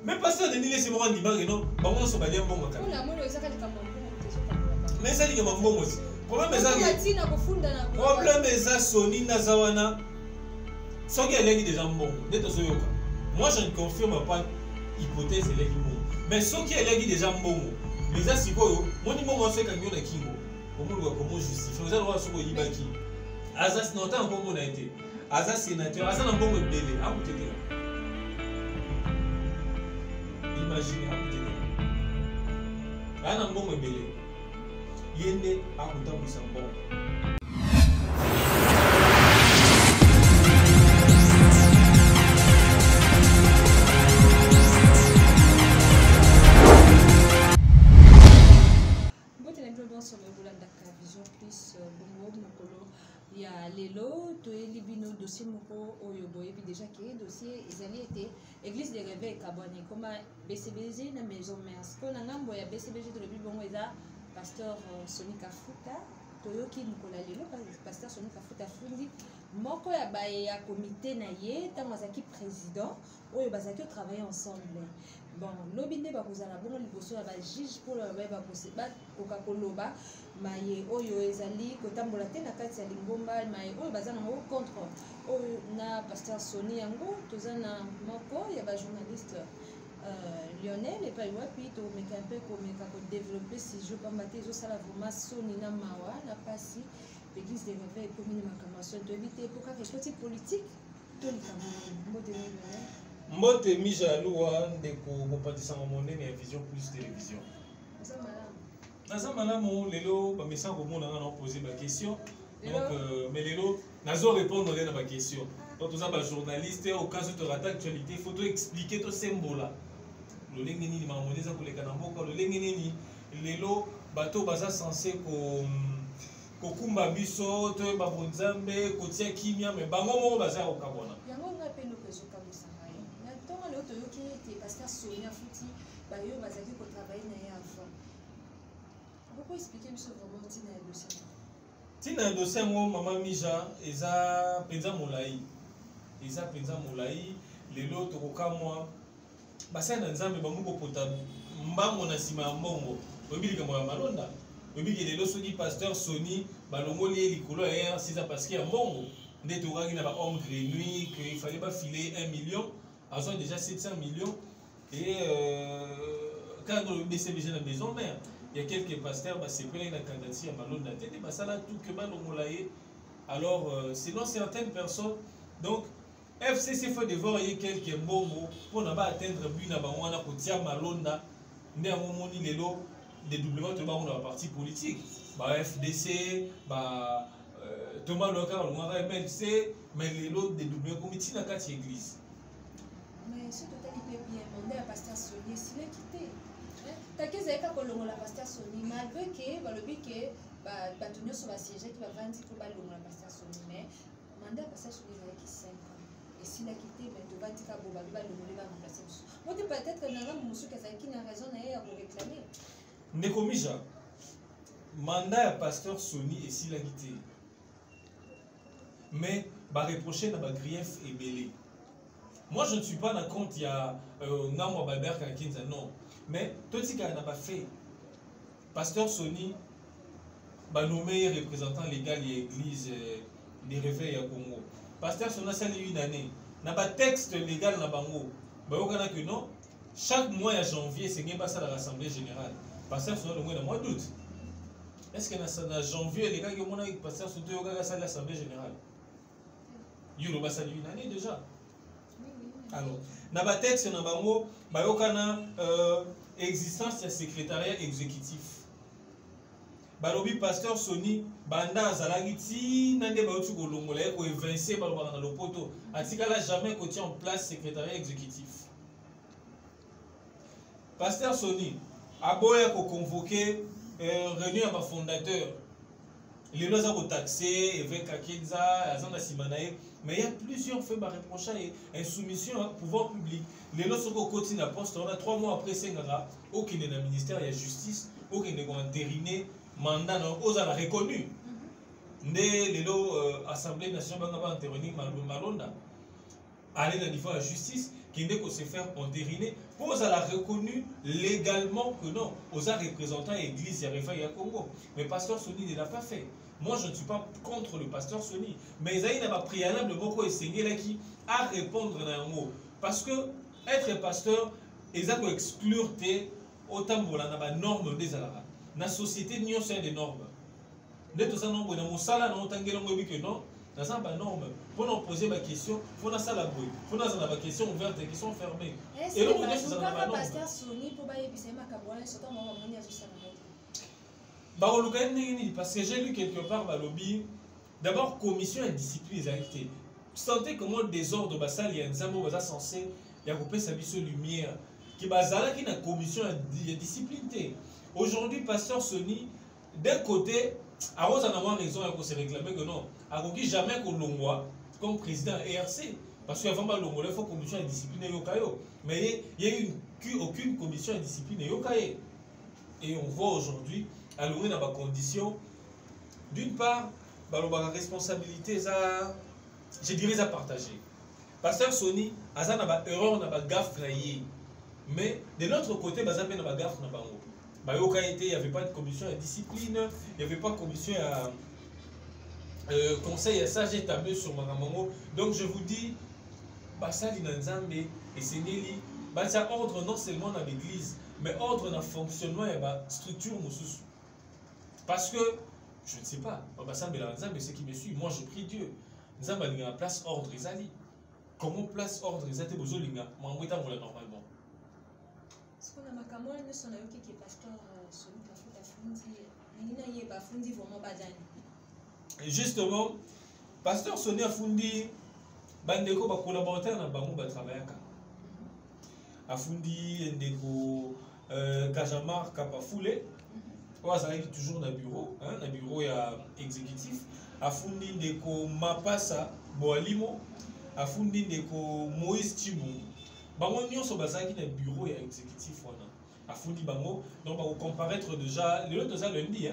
Mais pasteur Denis c'est moi qui dit non, bah on se bat bien bon quand. Mais ça dit que mon bon aussi. Problème est ça. Problème est ça Sony Nazawana. Sans qu'il y ait des gens bons, moi je ne confirme pas l'hypothèse de l'égiment. Mais sans qu'il y ait des gens bons, les asiko, mon niveau fait quand on a kingo. Comment justifier? Vous allez voir ce qu'on y va qui. Azas n'a pas encore été. Azas sénateur, Azas n'a pas encore été. Ah, vous êtes là. Imaginez, ah, vous êtes là. Là, n'a pas encore été. Yende, ah, vous êtes là. Sur le volant Dakar Vision Plus, il y a Lelo, Toelibino, dossier Moko, Oyoboye, puis déjà qui est dossier, ils avaient été Église des Réveils Cabane, comme BCBG, la maison mère. Ce qu'on a eu, BCBG de l'Église, bon, il y a pasteur Sonika Futa, Toyoki Nicolas Lelo, pasteur Sonika Futa Fundi, Moko ya comité naïe, Tamazaki président, Oyobazaki travailler ensemble. Bon, l'obéné va vous avoir bon liboso va juge pour le va possible Coca-Cola maye oyo ezali kotambola te na kati ya lingomba maye oyo bazana ngo contre oyo na pasteur Sony yango tozana moko ya ba journaliste Lionel et pas wapi to meka un peu comme ko développer si je pas mater zo sala vraiment Sony na mawa na pasi l'église des réveils commune makamation to éviter pour quelque chose politique to likambo modèle Mbote mija lua ndeko bopatisa monene ya Vision Plus télévision. Naza malamu lelo ba message ko mona na poser ba question. Donc mais lelo nazo répondre à ba question. Donc tous ba journaliste au cas où tu rates actualité, faut tout expliquer tout symbole. Le lengeni ni mamone za koleka na mboka, le lengeni ni lelo bato baza censé ko kumba biso to ba bonzambe ko tia kimia mais bango mo baza ko kabona. Yango na peno peso kamusa. L'autre qui était pasteur Sonia Fouti, Bayo Bazaki pour travailler avant. Pourquoi expliquer ce vraiment Tina et dossier? Tina et dossier, moi, maman Mija, Eza Penza Moulaï. Eza Penza Moulaï, les lots, Tokoka, moi. Bassa Nanzambe, Bamouko Pota, Mbamo Nasima Mbongo, Obi Kamoya Malonda. Obi les lots, Soni pasteur Sony, Balongo Lié, Licolo, et c'est ça parce qu'il y a Mbongo. Des Toura qui n'a pas homme de nuit, qu'il fallait pas filer 1 million. Ils ont déjà 700 millions et quand le BCBG dans la maison mère, il y a quelques pasteurs, c'est plein de candidatures à Malone Naté, ça là tout que Malomolaye. Alors, selon certaines personnes, donc FCC faut devoir y quelques mots pour ne pas atteindre but na banwana ko tia Malonda, né à moment ni lelo dédoublement de dans la partie politique. Bah FDC, bah Thomas Loka, on va MLC, mais les lots dédoublement comité na quatre églises. Mais ce total il peut bien demander à pasteur Sony s'il est quitté. T'inquiète avec la pasteur Sony malgré que le but que tenir sur la siège qui va vendre pour la pasteur Sony mais demander à pasteur Sony avec 5 ans et s'il a quitté mais tu vas dire que Boba va le remplacer. Moi peut-être que nana monsieur qui n'a raison à vous réclamer. Nekomija mandat à pasteur Sony et s'il a quitté mais va reprocher dans grief et belé. Moi, je ne suis pas dans le compte, il y a Namwa Baber Kakinza, non. Mais tout ce qu'il n'a pas fait, pasteur Sony, nommé représentant légal de l'église des réveils à Congo. Pasteur Sony, ça a eu une année. N'a pas texte légal dans Bango. Que non, chaque mois à janvier, c'est pas ça la l'Assemblée générale. Pasteur Sony, le mois de mois d'août. Est-ce que dans janvier, les gars qui ont pasteur Sony, ça l'Assemblée générale? Il y a une année déjà. Alors, dans le texte, il y a existence du secrétariat exécutif. Le pasteur Sony, Banda Zalagiti, Nande Baoutu Golongola, qui est évincé par le poto. En tout cas, là, jamais qu'on tient en place le secrétariat exécutif. Pasteur Sony, Aboya ko convoqué réunion à fondateur. Les lois ont taxé, évêque Kakinza, Azanda Simanae, mais il y a plusieurs faits reprochés et insoumission au pouvoir public. Les lois sont au quotidien de la poste, on a 3 mois après Sengara, aucun est dans le ministère de la Justice, aucun est entériné, mandat, on a reconnu. Les lois Assemblée nationale ont entériné Malonda. aller dans le niveau de la justice, qui n'est que se faire entériner, pour ça la reconnu légalement que non, aux représentants l'église Yarefa Congo. Mais pasteur Sony ne l'a pas fait. Moi, je ne suis pas contre le pasteur Sony. Mais il n'a pas préalable beaucoup essayé qui à répondre dans un mot. Parce que être pasteur, ils ont exclure autant de la norme des Alara. Dans la société, nous avons des normes. Nous avons des normes. Nous avons des normes. Dans une norme, pour nous poser des questions, il faut ça la bouille. Il faut des questions ouvertes et des questions fermées. Et donc, nous avons un pasteur Sony pour bailler pisser ma cabane, surtout moi, on a juste parce que j'ai lu quelque part dans le lobby, d'abord, commission et discipline, ils ont été. Sentez comment désordre basal, il y a un zamo censé, il y a coupé sa vie lumière, qui basala qui n'a commission et discipline. Aujourd'hui, pasteur Sony, d'un côté, avant d'en avoir raison, il faut se réclamer que non. Alors qu'il jamais qu'on l'onvoie comme président ERC. Parce qu'avant l'onvoie, il faut commission et discipline et yokayo. Mais il n'y a eu aucune commission et discipline et yokaye. Et on voit aujourd'hui, à l'origine dans ma condition, d'une part, la responsabilité, je dirais, à partager. Pasteur Sony, il y a une erreur, il y a une gaffe. Mais de l'autre côté, il y a une gaffe. Il n'y avait pas de commission à discipline, il n'y avait pas de commission à conseil à sage établi sur Maramongo. Donc je vous dis, ça l'inanzambe et c'est Nelly, ça ordre non seulement dans l'église, mais ordre dans le fonctionnement et la structure. Parce que, je ne sais pas, c'est qui me suit. Moi je prie Dieu. Nous avons la place ordre Isali. Comment place ordre Isali Bozolinga? Moi, je vais normalement. Ce qu'on a makamwa ne son ayo qui est pasteur Sony Kafuta Fundi, il n'y a pas Fundi vraiment badani. Et justement, pasteur Sony Afundi, bandeko ba collaborateur na bango ba travaillaka. Afundi ndeko Kajamar Kapafule, oazali toujours na bureau ya exécutif. Afundi ndeko Mapasa Boalimo, afundi ndeko Moïse Chimou. Bango nyonso bazaki na bureau ya exécutif wana afundi bango donc ba comparaître déjà le autre lundi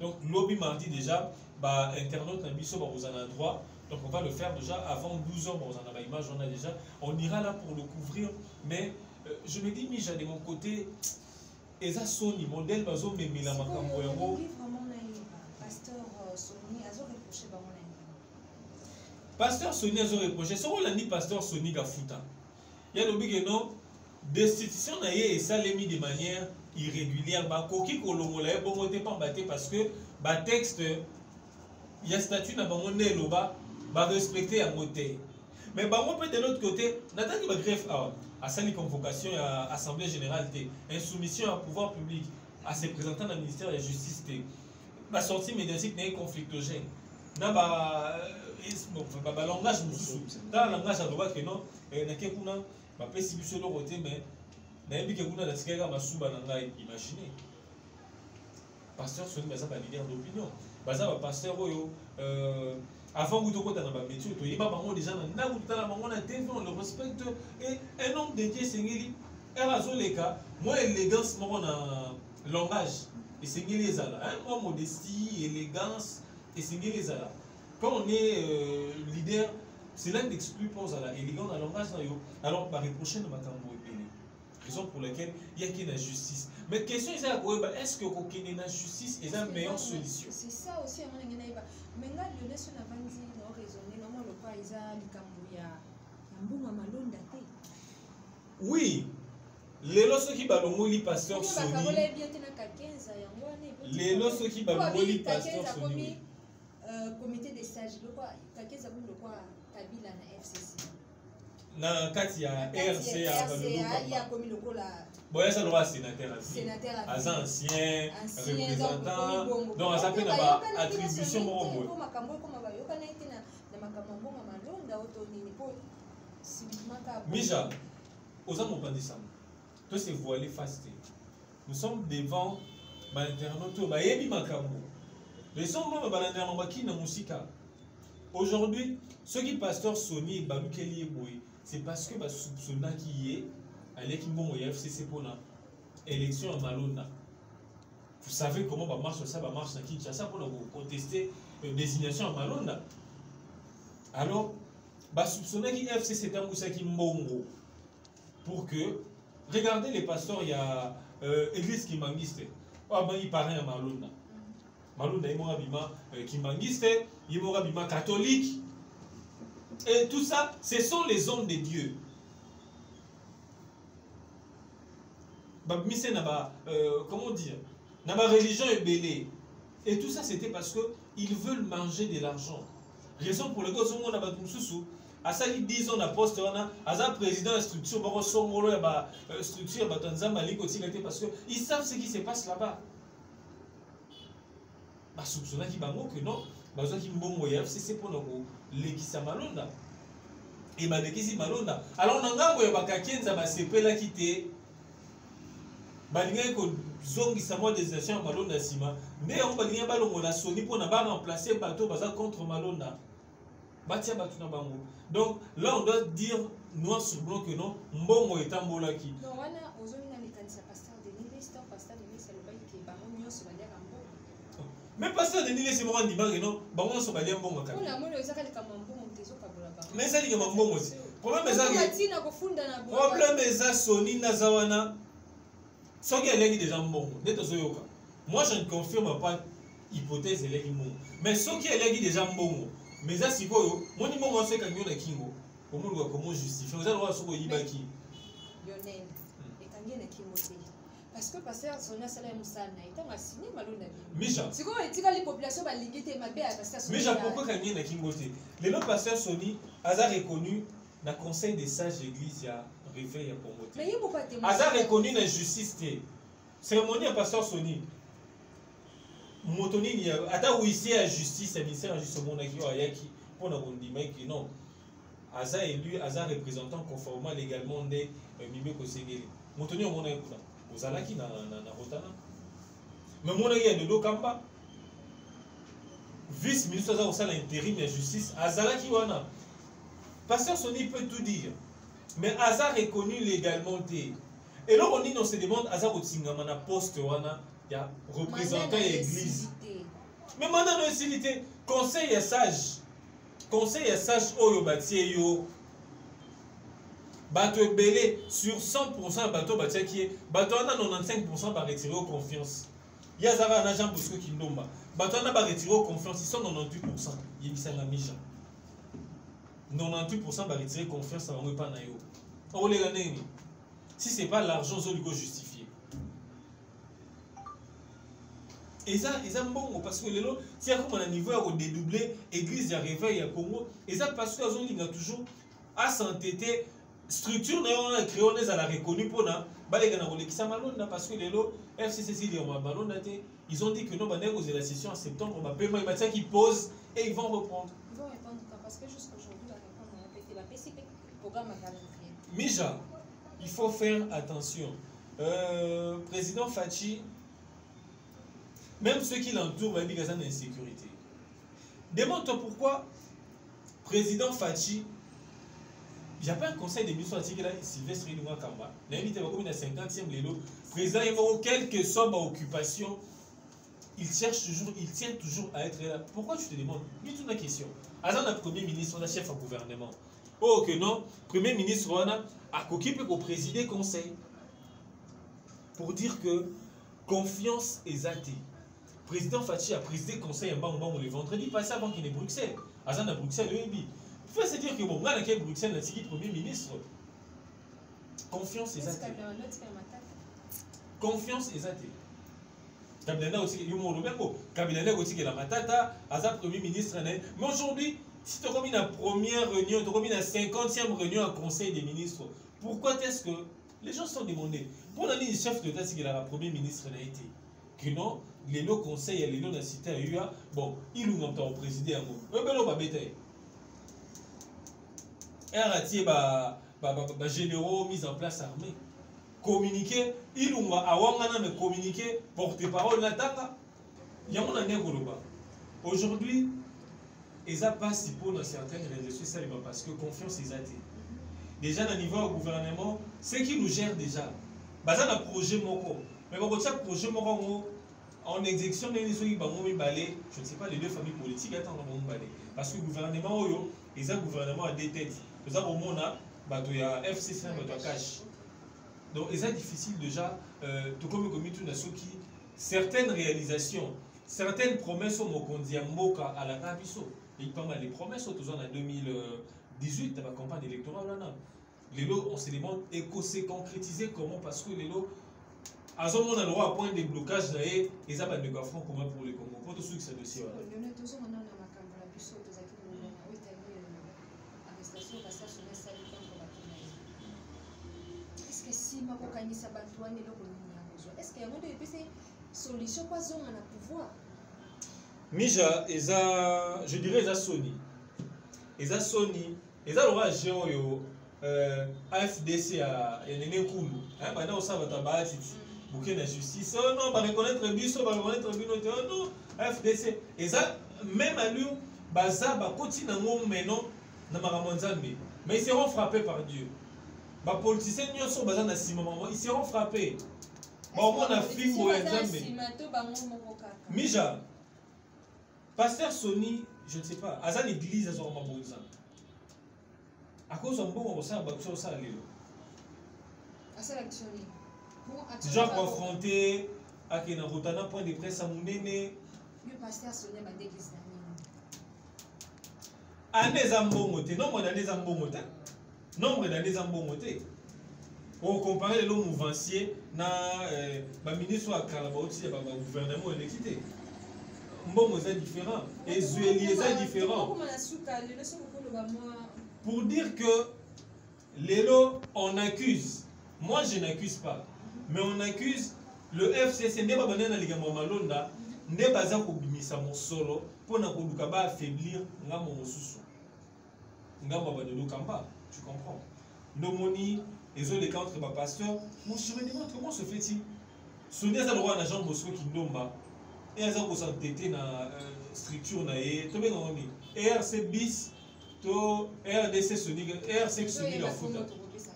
donc lobby mardi déjà ba internaute na biso ba aux endroit donc on va le faire déjà avant 12 h on a image on a déjà on ira là pour le couvrir mais je me dis Mija de mon côté eza Sony modèle bazo memela makambo yango pasteur Sony azo reproché bango na pasteur Sony azo reproché so on ni pasteur Sony Kafuta. Il y a le non destitution et ça l'est mis de manière irrégulière. Koki kolongola bon pas batté parce que ba texte il y a statut na bango né loba ba respecter à moté. Mais bango peut de l'autre côté n'attend que ba greffe à sa convocation à assemblée générale insoumission à pouvoir public à ses représentants dans le ministère de la justice ba sortie médiatique n'est conflictogène. Na ba langage dans le langage à droite que non ma pécibition de côté mais nayebi ke kuna natikaka masuba na ngai imaginez pasteur Sony baza ba leader d'opinion baza ba pasteur oyo avant que tu na ba métier to yeba bango déjà na ndaku tala bango na TV on le respecte et un homme dédié sengeli erazo leka moi élégance moko na langage et sengeli ezala moi modestie élégance et sengeli ezala quand on est leader. Cela n'exclut pas à l'élégance dans le langage. Alors, par reprocher de Makambo et Pélé. Raison pour laquelle il y a qu'il y a justice. Mais la question est est-ce que aucune justice est la meilleure solution? C'est ça aussi, mais là, le laisse on a pas dit, non, raisonner, non, le pas, il y a l'Ikambuya, Yambuma Malonda. Oui, les lorsque qui balongo li pasteur Sony. Les lorsque qui balongo li pasteur Sony. Comité des sages, le quoi, quelqu'un le quoi. Kabila na FCC. Na kati ya RCA il y a commis le coup là. Bon, ça doit sénateur as ancien représentant donc ça peut na attribution mo bo. Ko makambo ko mabayo kana ite na makambo malonda otoni po civiquement ka. Mija, oza mo pandisa. Toi c'est voilé fasté. Nous sommes devant l'internaute ba yebi makambo. Les sommes ba l'internaute ba ki na musika. Aujourd'hui, ce qui pasteur Sony et Balukeli Eboy, c'est parce que soupçonna qui est allé qui bon FCC pour la élection à Malona. Vous savez comment va marche ça, va marche dans Kinshasa pour contester désignation à Malona. Alors, bah soupçonner qui FCC qui mbongo pour que regardez les pasteurs il y a église qui mangiste ah ben il paraît à Malunda il mora bima qui mangiste il mora bima catholique et tout ça ce sont les hommes de Dieu bah mise na ba comment dire na ba religion est belée et tout ça c'était parce que ils veulent manger de l'argent raison pour laquelle on a ba tumsusu à ça ils disent on a poste on a à président de structure bako songolo ya ba structure ba tanzama liko tigate parce que ils savent ce qui se passe là-bas ba soupçonna ki bango que non ba zo ki mbongo ya c'est pour nous lekisa malonda et ba lekisi malonda alors na ngambo ya ba kakenza ba sepela kité ba linga ko zongisa moi des actions malonda sima mais on ba linga ba longo na soni pour na ba remplacer bateau baza contre malonda batia batu na bango. Donc là on doit dire noir sur blanc que non mbongo etambolaki. Non wana ozomina mekanisa pasteur Denis Listor pasteur Denis c'est le bail qui bango nyonso balia mbongo. Mais pasteur Denis c'est moi ndima que non bango nyonso balia mbongo ka. On a mono ezaka lika mbongo mtezo kabola bango. Mais ça linga mbongo aussi. Problème eza soni na zawana. Soki eleki déjà mbongo neto zoyoka. Moi je ne confirme pas hypothèse eleki mbongo. Mais soki eleki déjà mbongo mais ça c'est quoi mon niveau moi c'est quand on est kingo comment on doit comment justifier vous allez voir ce qu'on y baki Lionel et quand il y a kingo parce que pasteur Sonia Salah Moussa na ita nga signé malona Misha c'est quoi etika les populations ba lingité mabe à pasteur Sonia Misha pourquoi quand il y a kingo les autres pasteur Soni a reconnu dans conseil des sages d'église ya réveil ya Congo mais il faut pas témoigner a reconnu la justice cérémonie à pasteur Soni Motoni ata ici à justice à ministère justement na ki ayaki pour na kondima ki non aza élu aza représentant conformément légalement de Mibeko Sengeli Motoni on a kuna ozalaki na rotana mais mon ya Dodo Kamba vice ministre aza osala intérim ya justice azalaki wana pasteur Soni peut tout dire mais aza reconnu légalement et là on se demande aza kotingama na poste wana ya représentant l'église. Mais maintenant nous civilité conseil et sage oyo batie yo bateau belé sur 100% bateau batia qui bateau na 95% ba retirer aux confiance. Ya zara na Jean Bosco Kindomba. Bateau na ba retirer aux confiance ils sont 98%. Yebisanga Misha. 98% ba retirer confiance à bango pa na yo. O le gane ni. Si c'est pas l'argent zo lui justifier. Et ça bon parce que les lots si comme on a niveau à dédoubler église de réveil à Congo et ça parce que ils ont toujours à s'entêter structure on a créé on les a la reconnu pour na balega na kolekisa malonda parce que les lots FCC malonda ils ont dit que non ba négocier la session en septembre ba paiement il va qui pose et ils vont reprendre parce que jusqu'aujourd'hui la réponse a été la PCP programme à calendrier. Mija il faut faire attention président Fachi même ceux qui l'entourent vont dire qu'il y a une insécurité. Demande-toi pourquoi président Fachi, il n'y a pas un conseil de ministres qui est Sylvestre Ilunga Kamba. Il a invité à la 50e lélo. Président Imo, quelle que soit ma occupation, il tient toujours à être là. Pourquoi tu te demandes? Dis-toi une question. Azan a premier ministre, on a chef au gouvernement. Oh que non, premier ministre, on a occupé pour présider conseil. Pour dire que confiance est athée. Président Fachi a présidé le conseil le vendredi passé avant qu'il ait Bruxelles. Azan à Bruxelles, il faut se dire que bon, là, il Bruxelles, il a premier ministre. Confiance est athée. Confiance est athée. Kabila aussi, Kabila aussi la matata, Azan premier ministre. Mais aujourd'hui, si tu as commis la première réunion, tu as commis la 50e réunion au conseil des ministres, pourquoi est-ce que les gens se sont demandés? Pour la ligne chef de l'État, c'est qu'il a premier ministre n'a été. Que non, les lots conseils, les lots de la cité à UA, bon, ils nous ont présidé à moi. Mais ben, on va bêter. RAT, généraux mis en place armée. Communiquer, ils ont mais communiquer, porte-parole, l'attaque. Il y a mon année aujourd'hui, ils n'ont pas si pour dans certaines réseaux sociaux parce que confiance est athée. Déjà, au niveau du gouvernement, ceux qui nous gèrent déjà, ils ont un projet moko. Mais quand on a un projet moko, en exécution, je ne sais pas, les deux familles politiques, parce que le gouvernement, ils ont un gouvernement à deux têtes. Nous avons au monde, il y a FCC, il y a cash. Donc, c'est difficile déjà, tout comme certaines réalisations, certaines promesses au Mokondi à la Rabiso. Il y a pas mal de promesses, en 2018, dans la campagne électorale. Les lots, on se demande, et que c'est concrétisé comment, parce que les lots, à ce moment, on a le droit à point de blocage, et ça va être un franc commun pour les Congo. Pour tout ce qui est dossier. Est-ce que si ma cocaïne s'abattoine et le est-ce qu'il y a une solution pas on a pouvoir? Mija, je dirais, ça Sony. Et ça aura géo AFDC à Nenekoulou. Maintenant, on s'en va tabac, bouquet de justice. Oh non, on va reconnaître Bisso, on va reconnaître Binote. Oh non, AFDC. Et ça, même à lui, Baza, continue à nous maintenant dans Maramonzambe. Mais ils seront frappés par Dieu. Les politiciens, ils seront frappés. Bon, on a film pour exemple. Mija, Pasteur Sony, je ne sais pas, à l'église, à son mabouza. À cause d'un bon, on s'en va ça à l'élo. Genre confronté à Kena Rotana, point de presse à Mounene. Le pasteur Sony m'a déguisé. Année Zambongote, nombre d'années Zambongote. Nombre d'années Zambongote. On compare les lots mouvanciers na ministre à Kalabauti et le gouvernement électricité. Mbongo c'est différent. Et Zueli c'est différent. Pour dire que les lots, on accuse. Moi, je n'accuse pas. Mais on accuse le FCC. Ne pas donner na ligambo malonda. Ne pas za kobimisa mon solo pour na koluka ba affaiblir ngambo mosusu. Ngambo ba de kamba. Tu comprends? Nomoni et les contre ma pasteur. Mon je me demande comment se fait-il. Sonia ça le roi na Jean Bosco qui nomba. Et elles ont s'entêté dans la structure naïe. Tout bien on dit. RC bis, to RDC Sonic, RC Sonic la foot.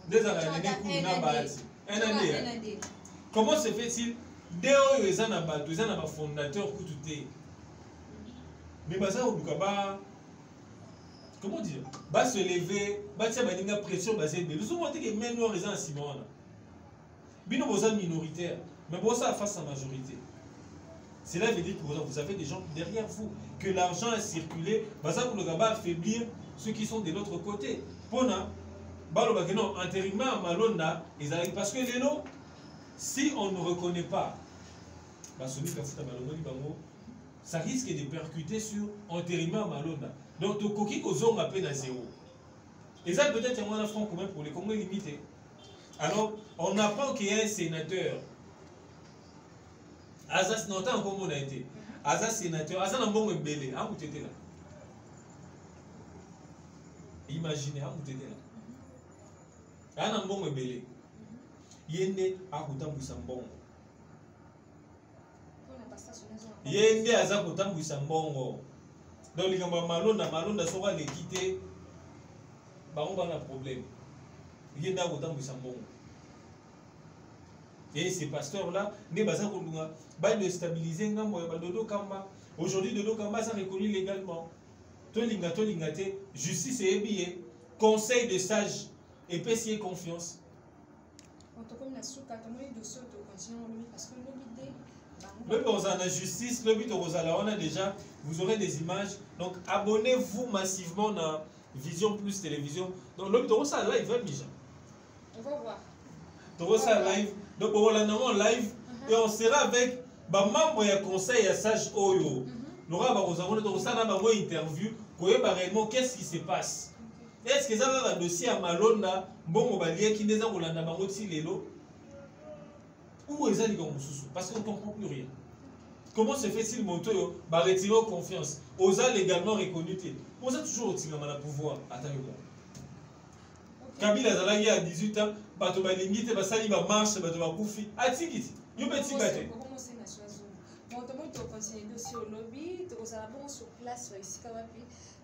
Des années cool na bâti. Un année. Comment se fait-il? Dès ils en a battu, ils en a fondateur pour tout est. Mais bah ça au Bukaba. Comment dire? Bah se lever, bah tiens bah une pression basée. Nous sommes montés que même nous les en Simon. Bino bosa minoritaire, mais bosa face à majorité. Cela veut dire que vous avez des gens derrière vous, que l'argent a circulé, ça pour le gaba affaiblir ceux qui sont de l'autre côté. Pona, non, intérimaire malonda, parce que les noms, si on ne reconnaît pas, ça risque de percuter sur intérimaire malonda. Donc, le coquille qu'on a à peine à zéro. Et ça peut-être un franc commun pour les Congos limités. Alors, on apprend qu'il y a un sénateur. Azas n'entend comment on a été. Azas sénateur, Azas n'a bon belé. Ah, vous étiez là. Imaginez, ah, vous étiez là. Ah, n'a bon belé. Yende, ah, vous t'en bon. Yende, Azas, vous t'en bon. Donc, les gens malonda sera les quitter. Bah, on va avoir un problème. Yende, ah, vous t'en bon. Et ces pasteurs-là, ne pas déstabiliser Dodo Kamba. Aujourd'hui, Dodo Kamba est reconnu légalement. Tolingate, justice et billet, conseil de sages et PCA confiance. Le bon dans la justice, le but on a déjà, vous aurez des images. Donc abonnez-vous massivement à Vision Plus Télévision. Donc le but on ça live, on va voir. On ça live. Donc on va en live et on sera avec membre du conseil à sage Oyo. Nous avons une interview pour voir réellement qu'est-ce qui se passe. Est-ce que ça va un dossier à Malonda, bon Mobalier qui n'est pas Rolanda Mamoti Lelo ou les alliés parce qu'on ne comprend plus rien. Comment se fait-il moto va retirer confiance? Osa légalement reconnu. On a toujours retiré le pouvoir. Attendez-moi. Kabila Zalagi à 18 ans, bato balingite basali ba marche bato ba kufi atikiti yo petit gâté. Bon tout le monde continue dossier au lobby, to ça bon sur place ici quand même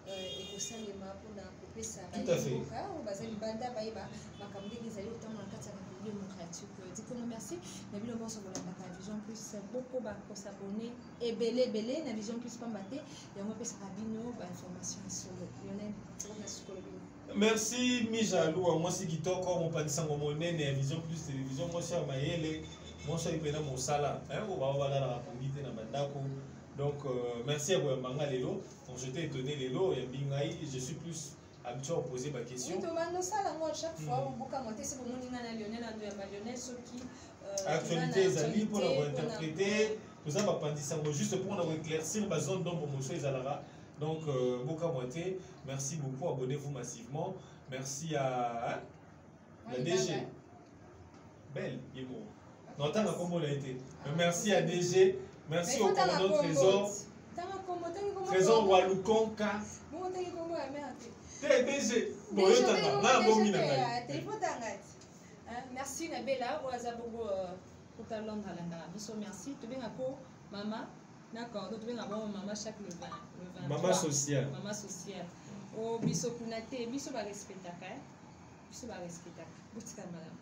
et au sein des maps pour couper ça. Tout à fait. On va banda baiba makamde qui zali autant dans 4 démocratique. Dit comment merci. na bino bonso bolandaka Vision Plus beaucoup bakosabone ebele na Vision Plus pamba te yango pesaka bino bainformation solo Lionel na sukolo bino. Merci Mijalou, moi c'est kitoko mon panisango monene Vision Plus télévision moi cher mayele moi cher ipena mosala on va voir la comité na bandako. Donc merci à vous manga lelo. Donc j'étais étonné lelo et bingai je suis plus habitué à poser ma question. Oui, demande ça là moi chaque fois on boka monter c'est pour mon nana Lionel ando ya Lionel soki actualité ezali pour interpréter nous avons panisango juste pour nous éclaircir ma zone d'ombre monsieur Zalara. Donc, Boka Moité, merci beaucoup, abonnez-vous massivement. Merci à la DG. Belle, il est bon. Non, tant comment on a été. Merci à DG, merci au commandant Trésor. Trésor Walukonka. DG. Bon, merci Nabella, Oazabogo, pour ta Londres à la merci. Tu viens à quoi, maman? D'accord, donc tu viens avoir maman chaque le 20. Maman sociale. Maman sociale. Oh, biso kunate, biso ba respectaka. Biso ba respectaka. Butika madame.